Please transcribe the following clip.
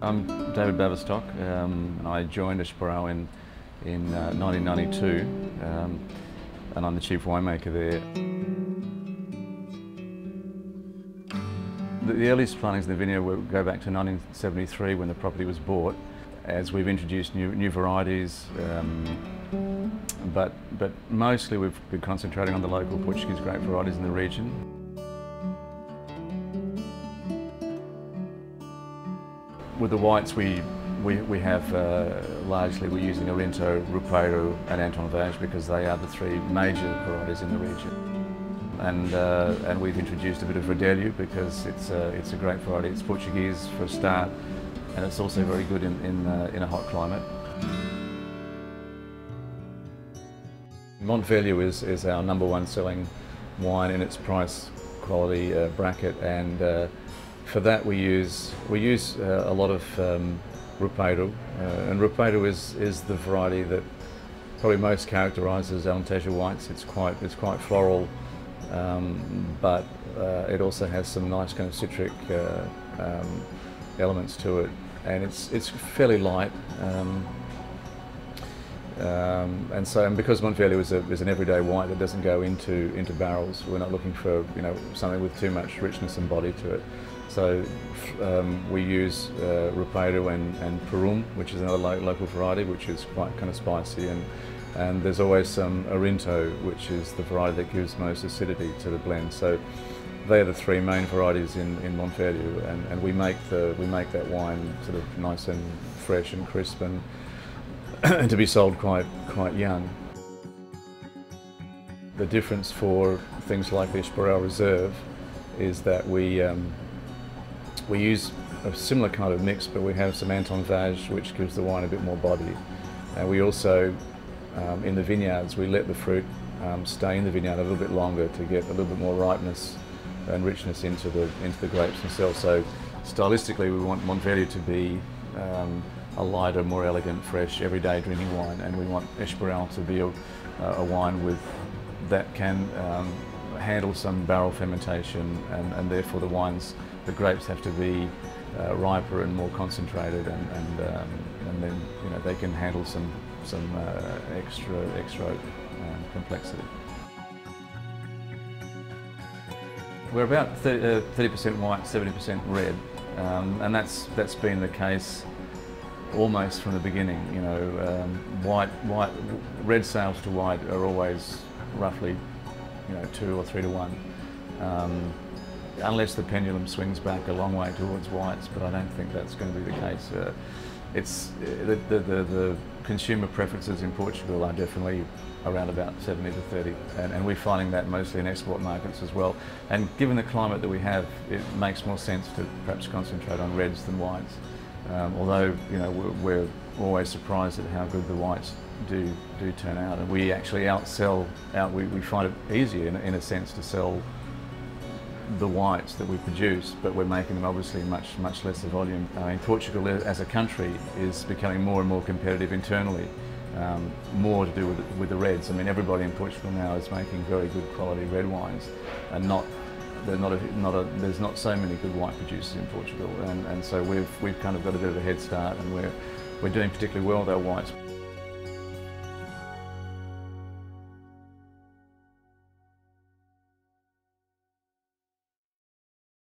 I'm David Baverstock, and I joined Esporão in 1992, and I'm the chief winemaker there. The earliest plantings in the vineyard go back to 1973 when the property was bought. As we've introduced new varieties, but mostly we've been concentrating on the local Portuguese grape varieties in the region. With the whites, we have largely we're using Alentejo, Rupeiro, and Alentejo because they are the three major varieties in the region. And we've introduced a bit of Herdade because it's a great variety. It's Portuguese for a start, and it's also very good in a hot climate. Montvelho is our #1 selling wine in its price quality bracket, and for that we use a lot of Rupeiro, and Rupeiro is the variety that probably most characterises Alentejo whites. It's quite floral, but it also has some nice kind of citric elements to it, and it's fairly light. And because Montvelho is an everyday white that doesn't go into barrels, we're not looking for something with too much richness and body to it. So we use Rupeiro and Perum, which is another local variety, which is quite kind of spicy, and there's always some Arentejo, which is the variety that gives most acidity to the blend. So they're the three main varieties in Montvelho, and we make that wine sort of nice and fresh and crisp and to be sold quite young. The difference for things like the Esporão Reserve is that we use a similar kind of mix, but we have some Alentejo, which gives the wine a bit more body. And we also, in the vineyards, we let the fruit stay in the vineyard a little bit longer to get a little bit more ripeness and richness into the grapes themselves. So stylistically, we want Montvelho to be a lighter, more elegant, fresh, everyday drinking wine, and we want Esporão to be a wine that can handle some barrel fermentation, and therefore the grapes have to be riper and more concentrated, and then they can handle some extra complexity. We're about 30% white, 70% red, and that's been the case almost from the beginning. Red sales to white are always roughly 2 or 3 to 1, unless the pendulum swings back a long way towards whites, but I don't think that's going to be the case. The consumer preferences in Portugal are definitely around about 70 to 30, and we're finding that mostly in export markets as well. And given the climate that we have, it makes more sense to perhaps concentrate on reds than whites. Although we're always surprised at how good the whites do turn out, and we actually we find it easier in a sense to sell the whites that we produce, but we're making them obviously much lesser volume. I mean, Portugal as a country is becoming more and more competitive internally, more to do with the reds. I mean, everybody in Portugal now is making very good quality red wines, and there's not so many good white producers in Portugal, and so we've kind of got a bit of a head start, and we're doing particularly well with our whites.